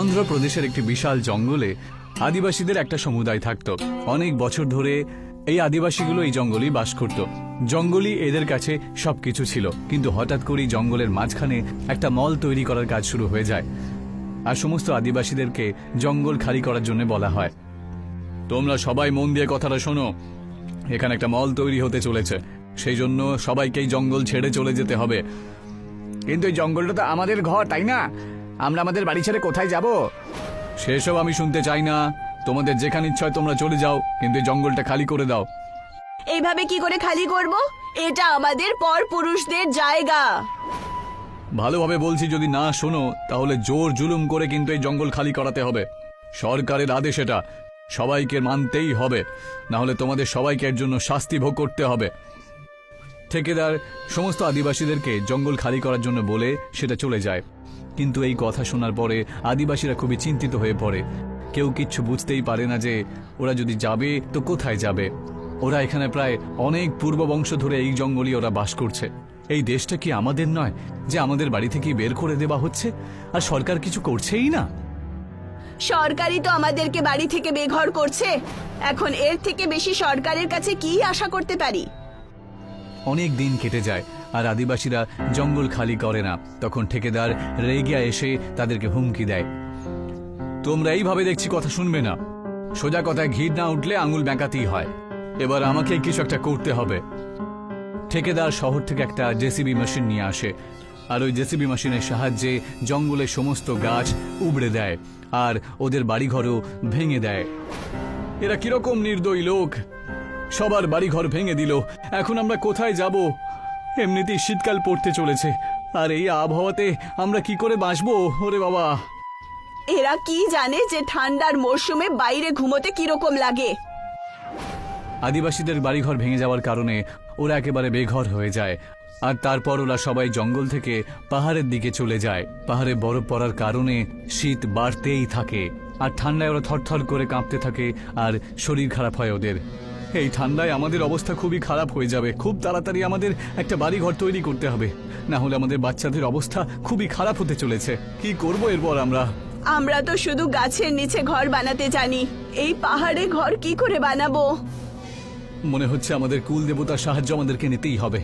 অন্ধ্রপ্রদেশের একটি বিশাল জঙ্গলে আদিবাসীদের একটা সমুদায় থাকত। অনেক বছর ধরে এই আদিবাসীগুলো এই জঙ্গলেই বাস করত। জঙ্গলই এদের কাছে সবকিছু ছিল। কিন্তু হঠাৎ করেই জঙ্গলের মাঝখানে একটা মল তৈরি করার কাজ শুরু হয়ে যায়, আর সমস্ত আদিবাসীদেরকে জঙ্গল খালি করার জন্য বলা হয়। তোমরা সবাই মন দিয়ে কথাটা শোনো, এখানে একটা মল তৈরি হতে চলেছে, সেই জন্য সবাইকেই জঙ্গল ছেড়ে চলে যেতে হবে। কিন্তু এই জঙ্গলটা তো আমাদের ঘর, তাই না? আমরা আমাদের বাড়ি ছেড়ে কোথায় যাব? সেসব আমি শুনতে চাই না। তোমাদের যেখানে ইচ্ছা হয় তোমরা চলে যাও, কিন্তু এই জঙ্গলটা খালি করে দাও। এইভাবে কি করে খালি করব? এটা আমাদের পরপুরুষদের জায়গা। ভালোভাবে বলছি, যদি না শোনো তাহলে জোর জুলুম করে কিন্তু এই জঙ্গল খালি করাতে হবে। সরকারের আদেশ, এটা সবাইকে মানতেই হবে, না হলে তোমাদের সবাইকে এর জন্য শাস্তি ভোগ করতে হবে। ঠিকাদার সমস্ত আদিবাসীদেরকে জঙ্গল খালি করার জন্য বলে সেটা চলে যায়। কিন্তু এই কথা শোনার পরে আদিবাসীরা খুবই চিন্তিত হয়ে পড়ে। কেউ কিচ্ছু বুঝতেই পারে না যে ওরা যদি যাবে তো কোথায় যাবে। ওরা এখানে প্রায় অনেক পূর্ব বংশ ধরে এই জঙ্গলই ওরা বাস করছে। এই দেশটা কি আমাদের নয় যে আমাদের বাড়ি থেকে বের করে দেওয়া হচ্ছে, আর সরকার কিছু করছেই না? সরকারই তো আমাদেরকে বাড়ি থেকে বেঘর করছে। এখন এর থেকে বেশি সরকারের কাছে কি আশা করতে পারি? অনেক দিন কেটে যায় আর আদিবাসীরা জঙ্গল খালি করে না। তখন ঠিকাদার রেগিয়া এসে তাদেরকে হুমকি দেয়, তোমরা এইভাবে দেখছি কথা শুনবে না। সোজা কথায় ঘি না উঠলে আঙুল বেঁকাতেই হয়। এবার আমাকে কিছু একটা করতে হবে। ঠিকাদার শহর থেকে একটা জেসিবি মেশিন নিয়ে আসে, আর ওই জেসিবি মেশিনের সাহায্যে জঙ্গলের সমস্ত গাছ উবড়ে দেয় আর ওদের বাড়িঘরও ভেঙে দেয়। এরা কিরকম নির্দয়ী লোক, সবার বাড়িঘর ভেঙে দিল। এখন আমরা কোথায় যাব? এমনিতেই শীতকাল পড়তে চলেছে, আর এই আবহাওয়াতে আমরা কি করে বাঁচবো? ওরে বাবা! এরা কি জানে যে ঠান্ডার মরশুমে বাইরে ঘুমোতে কিরকম লাগে? আদিবাসীদের বাড়িঘর ভেঙে যাওয়ার কারণে ওরা একেবারে বেঘর হয়ে যায়, আর তারপর ওরা সবাই জঙ্গল থেকে পাহাড়ের দিকে চলে যায়। পাহাড়ে বরফ পড়ার কারণে শীত বাড়তেই থাকে, আর ঠান্ডায় ওরা থরথর করে কাঁপতে থাকে, আর শরীর খারাপ হয় ওদের। এই ঠান্ডায় আমাদের অবস্থা খুবই খারাপ হয়ে যাবে। খুব তাড়াতাড়ি আমাদের একটা বাড়িঘর তৈরি করতে হবে, না হলে আমাদের বাচ্চাদের অবস্থা খুবই খারাপ হতে চলেছে। কি করবো এরপর আমরা? আমরা তো শুধু গাছের নিচে ঘর বানাতে জানি, এই পাহাড়ে ঘর কি করে বানাবো? মনে হচ্ছে আমাদের কুল দেবতার সাহায্য আমাদেরকে নিতেই হবে।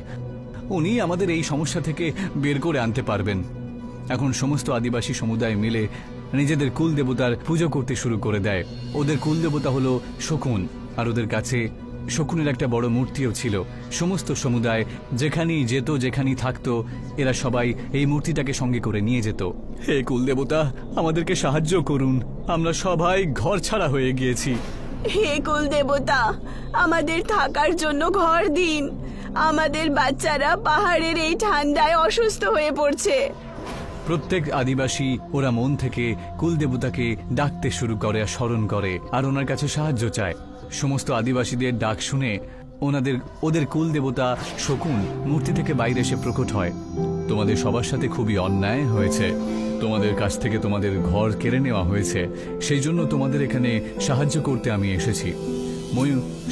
উনি আমাদের এই সমস্যা থেকে বের করে আনতে পারবেন। এখন সমস্ত আদিবাসী সমুদায় মিলে নিজেদের কুল দেবতার পুজো করতে শুরু করে দেয়। ওদের কুল দেবতা হলো শকুন, আর ওদের কাছে শকুনের একটা বড় মূর্তিও ছিল। সমস্ত সমুদায় যেখানেই যেত, যেখানেই থাকতো, এরা সবাই এই মূর্তিটাকে সঙ্গে করে নিয়ে যেত। হে কুল দেবতা, আমাদেরকে সাহায্য করুন, আমরা সবাই ঘর ছাড়া হয়ে গিয়েছি। হে কুল দেবতা, আমাদের থাকার জন্য ঘর দিন। আমাদের বাচ্চারা পাহাড়ের এই ঠান্ডায় অসুস্থ হয়ে পড়ছে। প্রত্যেক আদিবাসী ওরা মন থেকে কুল দেবতাকে ডাকতে শুরু করে আর স্মরণ করে, আর ওনার কাছে সাহায্য চায়। সমস্ত আদিবাসীদের ডাক শুনে ওদের কুল দেবতা শকুন মূর্তি থেকে বাইরে এসে প্রকট হয়। তোমাদের সবার সাথে খুবই অন্যায় হয়েছে, তোমাদের কাছ থেকে তোমাদের ঘর কেড়ে নেওয়া হয়েছে, সেই জন্য তোমাদের এখানে সাহায্য করতে আমি এসেছি।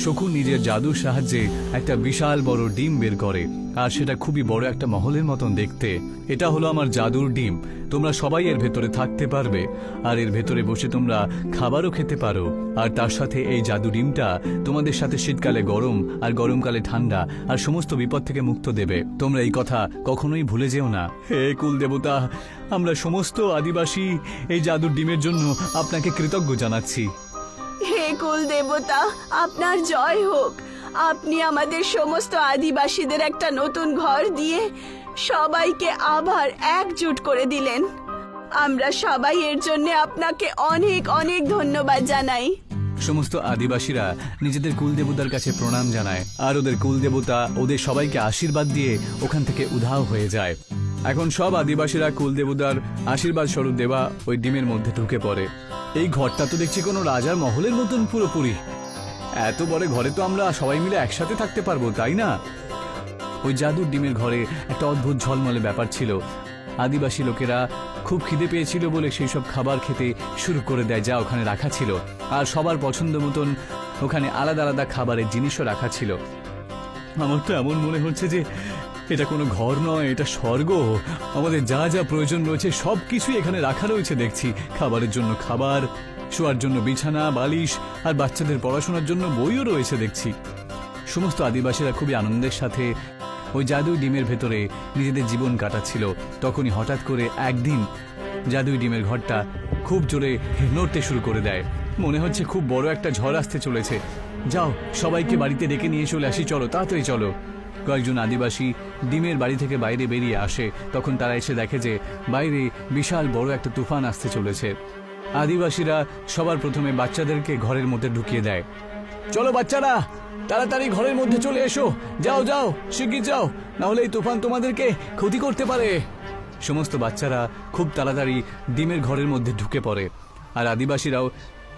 শকুন নিজের জাদুর সাহায্যে একটা বিশাল বড় ডিম বের করে, আর সেটা খুবই বড় একটা মহলের মতন দেখতে। এটা হলো আমার জাদুর ডিম। তোমরা সবাই এর ভেতরে থাকতে পারবে, আর এর ভেতরে বসে তোমরা খাবারও খেতে পারো। আর তার সাথে এই জাদু ডিমটা তোমাদের সাথে শীতকালে গরম আর গরমকালে ঠান্ডা আর সমস্ত বিপদ থেকে মুক্ত দেবে। তোমরা এই কথা কখনোই ভুলে যেও না। হে কুল দেবতা, আমরা সমস্ত আদিবাসী এই জাদুর ডিমের জন্য আপনাকে কৃতজ্ঞ জানাচ্ছি। হে কুল দেবতা, আপনার জয় হোক। আপনি আমাদের সমস্ত আদিবাসীদের একটা নতুন ঘর দিয়ে সবাইকে আবার একজুট করে দিলেন। আমরা সবাই এর জন্য আপনাকে অনেক অনেক ধন্যবাদ জানাই। সমস্ত আদিবাসীরা নিজেদের কুলদেবতার কাছে প্রণাম জানায়, আর ওদের কুলদেবতা ওদের সবাইকে আশীর্বাদ দিয়ে ওখান থেকে উধাও হয়ে যায়। এখন সব আদিবাসীরা কুলদেবতার আশীর্বাদ স্বরূপ দেওয়া ওই ডিমের মধ্যে ঢুকে পড়ে। এই ঘরটা তো দেখছি কোনো রাজার মহলের মতন পুরোপুরি। এত বড় ঘরে তো আমরা সবাই মিলে একসাথে থাকতে পারবো, তাই না? ওই জাদুর ডিমের ঘরে একটা অদ্ভুত ঝলমলে ব্যাপার ছিল। আদিবাসী লোকেরা খুব খিদে পেয়েছিল বলে সেই সব খাবার খেতে শুরু করে দেয় যা ওখানে রাখা ছিল, আর সবার পছন্দ মতন ওখানে আলাদা আলাদা খাবারের জিনিসও রাখা ছিল। আমার তো এমন মনে হচ্ছে যে এটা কোনো ঘর নয়, এটা স্বর্গ। আমাদের যা যা প্রয়োজন রয়েছে সব কিছুই এখানে রাখা রয়েছে দেখছি। খাবারের জন্য খাবার, শোয়ার জন্য বিছানা, বালিশ, আর বাচ্চাদের পড়াশোনার জন্য বইও রয়েছে দেখছি। সমস্ত আদিবাসীরা খুবই আনন্দের সাথে ওই জাদুই ডিমের ভেতরে নিজেদের জীবন কাটাচ্ছিল। তখনই হঠাৎ করে একদিন জাদুই ডিমের ঘরটা খুব জোরে নড়তে শুরু করে দেয়। মনে হচ্ছে খুব বড় একটা ঝড় আসতে চলেছে। যাও, সবাইকে বাড়িতে ডেকে নিয়ে চলে আসি, চলো তাড়াতাড়ি চলো। কয়েকজন আদিবাসী ডিমের বাড়ি থেকে বাইরে বেরিয়ে আসে। তখন তারা এসে দেখে যে বাইরে বিশাল বড় একটা তুফান আসতে চলেছে। আদিবাসীরা সবার প্রথমে বাচ্চাদেরকে ঘরের মধ্যে ঢুকিয়ে দেয়। চলো বাচ্চারা, তাড়াতাড়ি ঘরের মধ্যে চলে এসো, যাও যাও, শিগগির যাও, নাহলে এই তুফান তোমাদেরকে ক্ষতি করতে পারে। সমস্ত বাচ্চারা খুব তাড়াতাড়ি ডিমের ঘরের মধ্যে ঢুকে পড়ে, আর আদিবাসীরাও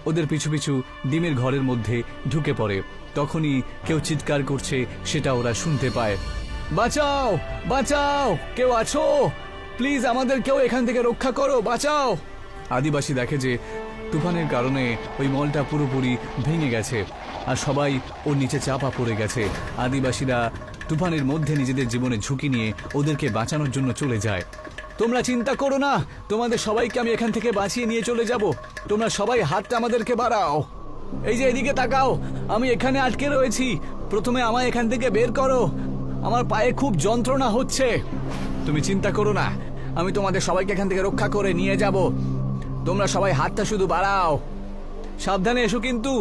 ওদের পিছু পিছু ডিমের ঘরের মধ্যে ঢুকে পড়ে। তখনই কেউ চিৎকার করছে, সেটা ওরা শুনতে পায়। বাঁচাও, বাঁচাও, কেউ আছো? প্লিজ আমাদের কেউ এখান থেকে রক্ষা করো, বাঁচাও। আদিবাসী দেখে যে তুফানের কারণে ওই মলটা পুরোপুরি ভেঙে গেছে আর সবাই ওর নিচে চাপা পড়ে গেছে। আদিবাসীরা তুফানের মধ্যে নিজেদের জীবনে ঝুঁকি নিয়ে ওদেরকে বাঁচানোর জন্য চলে যায়। তোমরা চিন্তা করো না, তোমাদের সবাইকে আমি এখান থেকে বাঁচিয়ে নিয়ে চলে যাব। তোমরা সবাই হাতটা আমাদেরকে বাড়াও। এই যে এদিকে তাকাও, আমি এখানে আটকে রয়েছি, প্রথমে আমায় এখান থেকে বের করো, আমার পায়ে খুব যন্ত্রণা হচ্ছে। তুমি চিন্তা করো না, আমি তোমাদের সবাইকে এখান থেকে রক্ষা করে নিয়ে যাব। তোমরা সবাই হাতটা শুধু বাড়াও। সাবধানে এসো, কিন্তু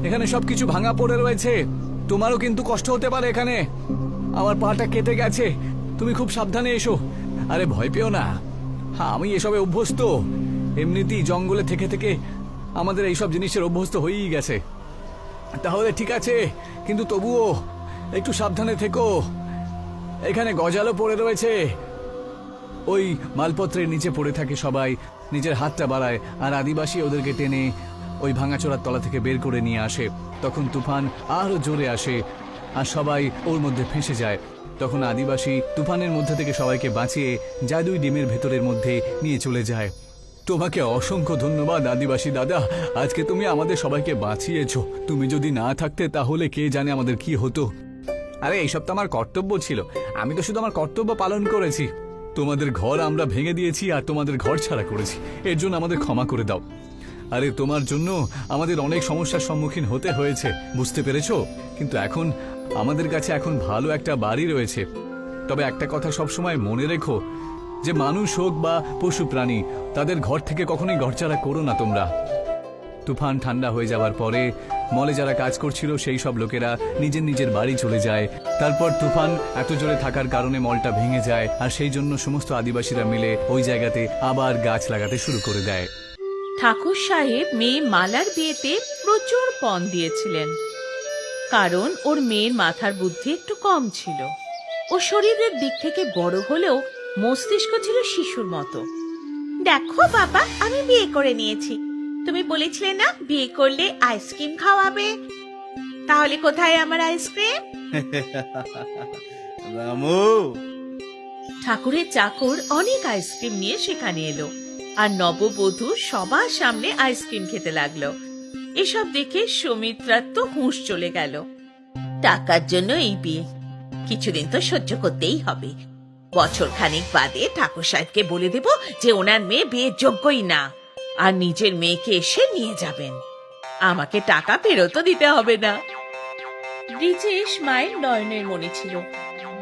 এখানে সবকিছু ভাঙা পড়ে রয়েছে, তোমারও কিন্তু কষ্ট হতে পারে। এখানে আমার পাটা কেটে গেছে, তুমি খুব সাবধানে এসো। আরে ভয় পেও না, হ্যাঁ আমি এসবে অভ্যস্ত, এমনিতেই জঙ্গলে থেকে থেকে আমাদের এইসব জিনিসের অভ্যস্ত হয়েই গেছে। তাহলে ঠিক আছে, কিন্তু তবুও একটু সাবধানে থেকো, এখানে গজালও পড়ে রয়েছে। ওই মালপত্রের নিচে পড়ে থাকে সবাই, নিজের হাতটা বাড়ায়, আর আদিবাসী ওদেরকে টেনে ওই ভাঙাচোরার তলা থেকে বের করে নিয়ে আসে। তখন তুফান আরো জোরে আসে আর সবাই ওর মধ্যে ফেঁসে যায়। তখন আদিবাসী তুফানের মধ্যে থেকে সবাইকে বাঁচিয়ে জাদুই ডিমের ভেতরের মধ্যে নিয়ে চলে যায়। তোমাকে অসংখ্য ধন্যবাদ আদিবাসী দাদা, আজকে তুমি আমাদের সবাইকে বাঁচিয়েছো। তুমি যদি না থাকতে তাহলে কে জানে আমাদের কি হতো। আরে এইসব তো আমার কর্তব্য ছিল, আমি তো শুধু আমার কর্তব্য পালন করেছি। তোমাদের ঘর আমরা ভেঙে দিয়েছি আর তোমাদের ঘর ছাড়া করেছি, এর জন্য আমাদের ক্ষমা করে দাও। আরে তোমার জন্য আমাদের অনেক সমস্যার সম্মুখীন হতে হয়েছে, বুঝতে পেরেছো? কিন্তু এখন আমাদের কাছে এখন ভালো একটা বাড়ি রয়েছে। তবে একটা কথা সবসময় মনে রেখো, যে মানুষ হোক বা পশু প্রাণী, তাদের ঘর থেকে কখনোই ঘরছাড়া করো না তোমরা। তুফান ঠান্ডা হয়ে যাওয়ার পরে মলে যারা কাজ করছিল সেই সব লোকেরা নিজের নিজের বাড়ি চলে যায়। তারপর তুফান এত জোরে থাকার কারণে মলটা ভেঙে যায়, আর সেই জন্য সমস্ত আদিবাসীরা মিলে ওই জায়গাতে আবার গাছ লাগাতে শুরু করে দেয়। ঠাকুর সাহেব মেয়ে মালার বিয়েতে প্রচুর পণ দিয়েছিলেন, কারণ ওর মেয়ের মাথার বুদ্ধি একটু কম ছিল। ও শরীরের দিক থেকে বড় হলেও মস্তিষ্ক ছিল শিশুর মতো। দেখো বাবা, আমি বিয়ে করে নিয়েছি। তুমি বলেছিলে না বিয়ে করলে আইসক্রিম খাওয়াবে, তাহলে কোথায় আমার আইসক্রিম? রামু, ঠাকুরের চাকর অনেক আইসক্রিম নিয়ে সেখানে এলো, আর নববধূ সবার সামনে আইসক্রিম খেতে লাগলো। এসব দেখে সুমিত্রার তো হুঁশ চলে গেল। টাকার জন্য এই বিয়ে, কিছুদিন তো সহ্য করতেই হবে। বছর খানিক বাদে ঠাকুর সাহেবকে বলে দেব যে ওনার মেয়ে বিয়ের যোগ্যই না, আর নিজের মেয়েকে এসে নিয়ে যাবেন। আমাকে টাকা ফেরতও দিতে হবে না। ব্রিজেশ মায়ের নয়নের মণি ছিল,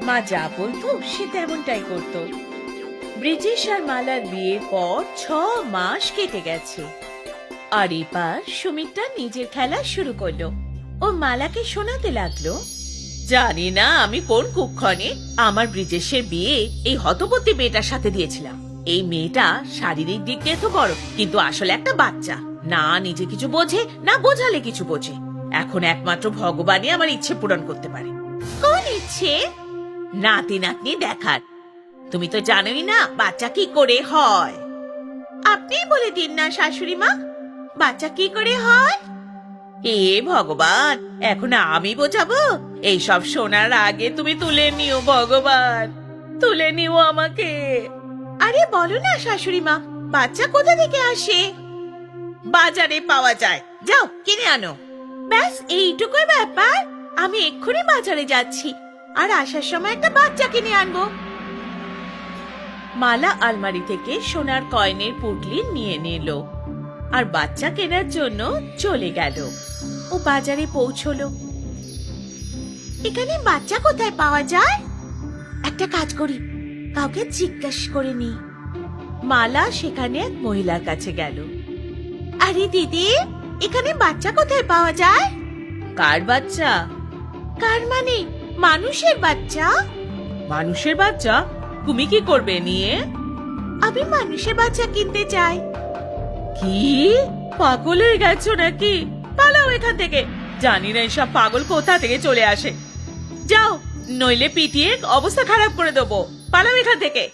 মা যা বলতো সে তেমনটাই করত। ব্রিজেশ আর মালার বিয়ের পর 6 মাস কেটে গেছে, আর এবার সুমিত্রা নিজের খেলা শুরু করলো। ও মালাকে শোনাতে লাগলো, জানি না আমি কোন কুক্ষণে আমার ব্রিজেশের বিয়ে এই হতবতী মেয়েটার সাথে দিয়েছিলাম। এই মেয়েটা শারীরিক দিক দিয়ে তো বড়, কিন্তু আসলে একটা বাচ্চা, না নিজে কিছু বোঝে না বোঝালে কিছু বোঝে। এখন একমাত্র ভগবানই আমার ইচ্ছে পূরণ করতে পারে। কোন ইচ্ছে? নাতি নাতনি দেখার। তুমি তো জানোই না বাচ্চা কি করে হয়। আপনি বলে দিন না শাশুড়ি মা, বাচ্চা কি করে হয়? হে ভগবান, এখন আমি বোঝাবো? এইসব শোনার আগে তুমি তুলে নিও ভগবান, তুলে নিও আমাকে। আরে বলো না শাশুড়ি মা, বাচ্চা কোথা থেকে আসে? বাজারে পাওয়া যায়, যাও কিনে আনো। ব্যাস এইটুকুই ব্যাপার, আমি এক্ষুনি বাজারে যাচ্ছি। আর আসার সময় একটা বাচ্চা কিনে আনবো। মালা আলমারি থেকে সোনার কয়েনের পুটলি নিয়ে নিল আর বাচ্চা কেনার জন্য চলে গেল। ও বাজারে পৌঁছলো। এখানে বাচ্চা কোথায় পাওয়া যায়? একটা কাজ করি, কাউকে জিজ্ঞাসা করে নি। মালা সেখানে এক মহিলার কাছে গেল। আরে দিদি, এখানে বাচ্চা কোথায় পাওয়া যায়? কার বাচ্চা? কার মানে মানুষের বাচ্চা। মানুষের বাচ্চা? তুমি কি করবে নিয়ে? আমি মানুষের বাচ্চা কিনতে চাই। কি পাগল হয়ে গেছো নাকি? পালাও এখান থেকে। জানি না এসব পাগল কোথা থেকে চলে আসে। যাও, নইলে পিটিয়ে অবস্থা খারাপ করে দেবো। পালাও এখান থেকে।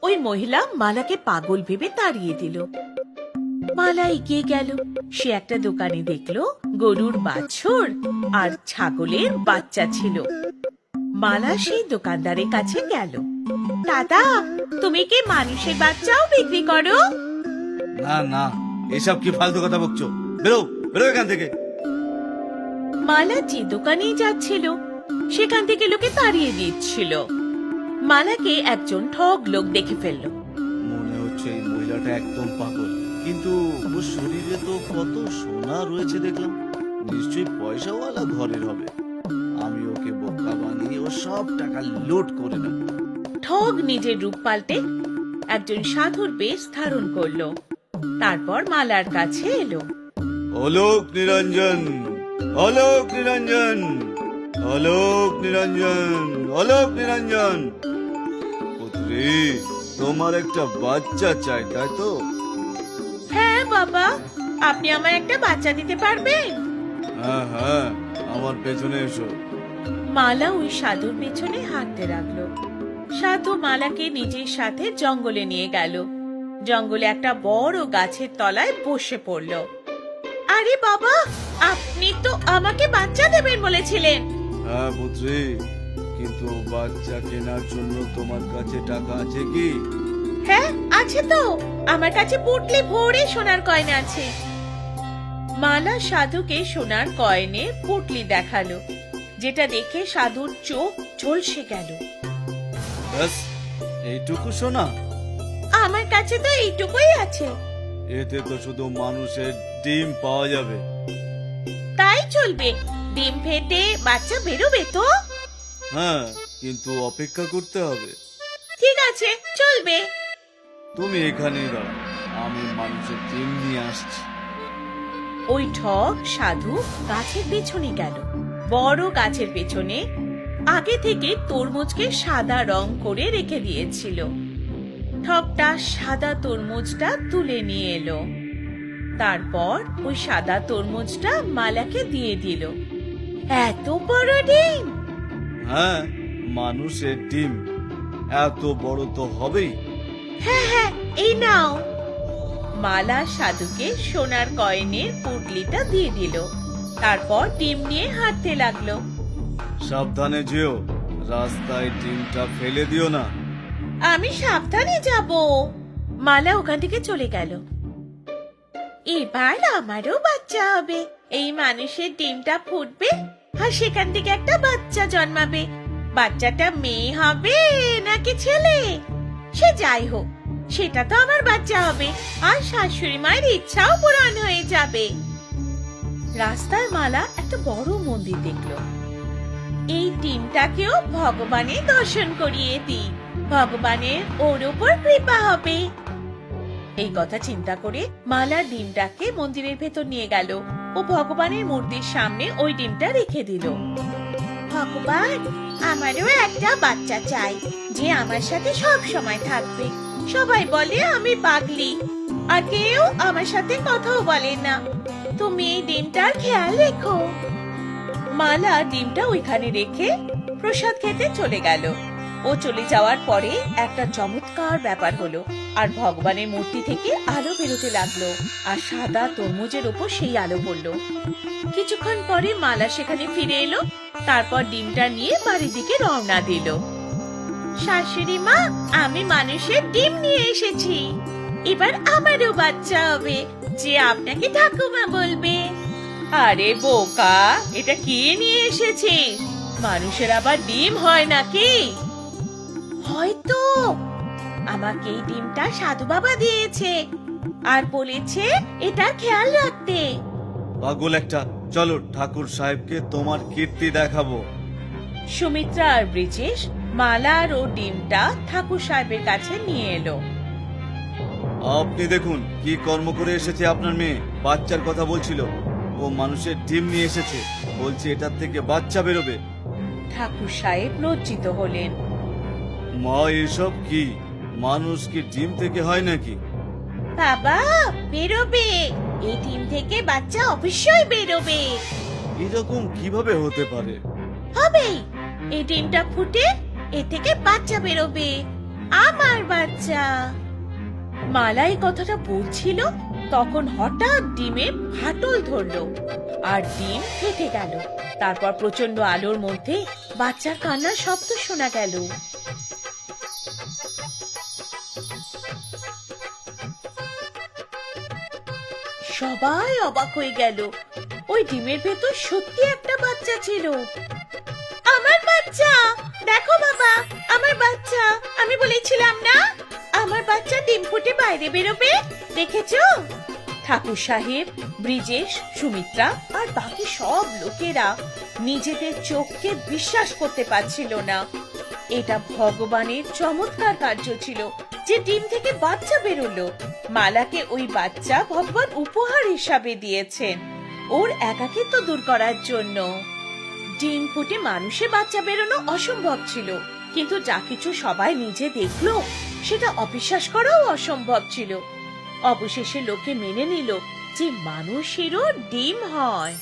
ওই মহিলা মালাকে পাগল ভেবে তাড়িয়ে দিল। মালা এগিয়ে গেল। সে একটা দোকানে দেখলো গরুর বাছুর আর ছাগলের বাচ্চা ছিল। মালা সেই দোকানদারের কাছে গেল। দাদা, তুমি কি মানুষের বাচ্চাও বিক্রি করো? না না, এসব কি ফালতু কথা বকছো? বেরো বেরো এখান থেকে। মালা যে দোকানেই যাচ্ছিল সেখান থেকে লোকে তাড়িয়ে দিচ্ছিল। মালাকে একজন ঠগ লোক দেখে ফেললো। মনে হচ্ছে এই মহিলাটা একদম পাগল, কিন্তু ওর শরীরে তো কত সোনা রয়েছে দেখলাম। নিশ্চয়ই পয়সাওয়ালা ঘরের হবে। আমি ওকে বোকা বানিয়ে ও সব টাকা লুট করে নেব। ঠগ নিজের রূপ পাল্টে একজন সাধুর বেশ ধারণ করলো। তারপর মালার কাছে এলো। অলোক নিরঞ্জন, অলোক নিরঞ্জন, অলোক নিরঞ্জন, অলোক নিরঞ্জন। পুত্রী, তোমার একটা বাচ্চা চাই, তাই তো? হ্যাঁ বাবা, আপনি আমায় একটা বাচ্চা দিতে পারবেন? হ্যাঁ হ্যাঁ, আমার পেছনে এসো। মালা ওই সাধুর পেছনে হাঁটতে লাগলো। সাধু মালাকে নিজের সাথে জঙ্গলে নিয়ে গেল। জঙ্গলে একটা বড় গাছের তলায় বসে পড়লো। আরে বাবা, আপনি তো আমাকে বাচ্চা দেবেন বলেছিলেন। হ্যাঁ পুত্রী, কিন্তু বাচ্চা কেনার জন্য তোমার কাছে টাকা আছে কি? হ্যাঁ আছে তো, আমার কাছে পুটলি ভরে সোনার কয়েন আছে। মালা সাধুকে সোনার কয়েনের পুটলি দেখালো, যেটা দেখে সাধুর চোখ ঝলসে গেল। ব্যাস এইটুকু সোনা? আমার কাছে তো এইটুকুই আছে। এতে তো শুধু মানুষের ডিম পাওয়া যাবে। তাই চলবে? ডিম ফেটে বাচ্চা বেরোবে তো? হ্যাঁ, কিন্তু অপেক্ষা করতে হবে। ঠিক আছে, চলবে। তুমি এখানেই দাঁড়াও, আমি মানুষের ডিম নিয়ে আসছি। ওই ঠগ সাধু গাছের পেছনে গেল। বড় গাছের পেছনে আগে থেকে তরমুজকে সাদা রং করে রেখে দিয়েছিল। ঠগটা সাদা তরমুজটা তুলে নিয়ে এলো। তারপর ওই সাদা তরমুজটা মালাকে দিয়ে দিল। এত বড় ডিম! হ্যাঁ, মানুষের ডিম এত বড় তো হবেই। হ্যাঁ হ্যাঁ, এই নাও। মালা সাধুকে সোনার কয়েনের পুটলিটা দিয়ে দিল। তারপর ডিম নিয়ে হাঁটতে লাগলো। সাবধানে যেও, রাস্তায় ডিমটা ফেলে দিও না। আমি সাবধানে যাব। মালা ওখান থেকে চলে গেল। এবার আমারও বাচ্চা হবে। এই মানুষের ডিমটা ফুটবে আর সেখান থেকে একটা বাচ্চা জন্মাবে। বাচ্চাটা মেয়ে হবে নাকি ছেলে, সে যাই হোক, সেটা তো আমার বাচ্চা হবে আর শাশুড়ি মায়ের ইচ্ছাও পূরণ হয়ে যাবে। রাস্তায় মালা একটা বড় মন্দির দেখলো। এই ডিমটাকেও ভগবানের দর্শন করিয়ে দিই, ভগবানের ওর উপর কৃপা হবে। এই কথা চিন্তা করে মালা ডিমটাকে মন্দিরের ভেতর নিয়ে গেল ও ভগবানের মূর্তির সামনে ওই ডিমটা রেখে দিল। ভগবান, আমারও একটা বাচ্চা চাই যে আমার সাথে সব সময় থাকবে। সবাই বলে আমি পাগলি আর কেউ আমার সাথে কথাও বলে না। তুমি এই ডিমটার খেয়াল রেখো। মালা ডিমটা ওইখানে রেখে প্রসাদ খেতে চলে গেল। ও চলে যাওয়ার পরে একটা চমৎকার ব্যাপার হলো, আর ভগবানের মূর্তি থেকে আলো বেরোতে লাগলো আর সাদা তরমুজের উপর সেই আলো পড়লো। কিছুক্ষণ পরে মালা সেখানে ফিরে এলো। তারপর ডিমটা নিয়ে বাড়ির দিকে রওনা দিল। শাশুড়ি মা, আমি মানুষের ডিম নিয়ে এসেছি। এবার আমারও বাচ্চা হবে যে আপনাকে ঠাকুমা বলবে। আরে বোকা, এটা কি নিয়ে এসেছিস? মানুষের আবার ডিম হয় নাকি? হয়তো। আমাকে এই ডিমটা সাধু বাবা দিয়েছে আর বলেছে এটা খেয়াল রাখতে। পাগল একটা, চলো ঠাকুর সাহেবকে তোমার কীর্তি দেখাবো। সুমিত্রা আর ব্রিজেশ মালা আর ও ডিমটা ঠাকুর সাহেবের কাছে নিয়ে এলো। আপনি দেখুন কি কর্ম করে এসেছে আপনার মেয়ে। বাচ্চার কথা বলছিল, ও মানুষের ডিম নিয়ে এসেছে, বলছে এটার থেকে বাচ্চা বেরোবে। ঠাকুর সাহেব লজ্জিত হলেন। মা এসব কি? মানুষ কি ডিম থেকে হয় নাকি? বাবা, বেরোবে, এই ডিম থেকে বাচ্চা অবশ্যই বেরোবে। এরকম কিভাবে হতে পারে? হবেই, এই ডিমটা ফুটে এ থেকে বাচ্চা বেরোবে, আমার বাচ্চা। মালা এই কথাটা বলছিল, তখন হঠাৎ ডিমে ফাটল ধরলো আর ডিম ফেটে গেল। তারপর প্রচন্ড আলোর মধ্যে বাচ্চার কান্নার শব্দ শোনা গেল। সবাই অবাক হয়ে গেল। ওই ডিমের ভেতর সত্যি একটা বাচ্চা ছিল। আমার বাচ্চা, দেখো বাবা, আমার বাচ্চা। আমি বলেছিলাম না আমার বাচ্চা ডিম ফুটে বাইরে বেরোবে, দেখেছো? ঠাকুর সাহেব, ব্রিজেশ, সুমিত্রা আর বাকি সব লোকেরা নিজেদের চোখকে বিশ্বাস করতে পারছিল না। এটা ভগবানের চমৎকার কার্য ছিল যে ডিম থেকে বাচ্চা বেরোলো। মালাকে ওই বাচ্চা ভগবান উপহার হিসাবে দিয়েছেন, ওর একাকিত্ব দূর করার জন্য। ডিম ফুটে মানুষে বাচ্চা বেরোনো অসম্ভব ছিল, কিন্তু যা কিছু সবাই নিজে দেখলো সেটা অবিশ্বাস করাও অসম্ভব ছিল। অবশেষে লোকে মেনে নিল যে মানুষেরও ডিম হয়।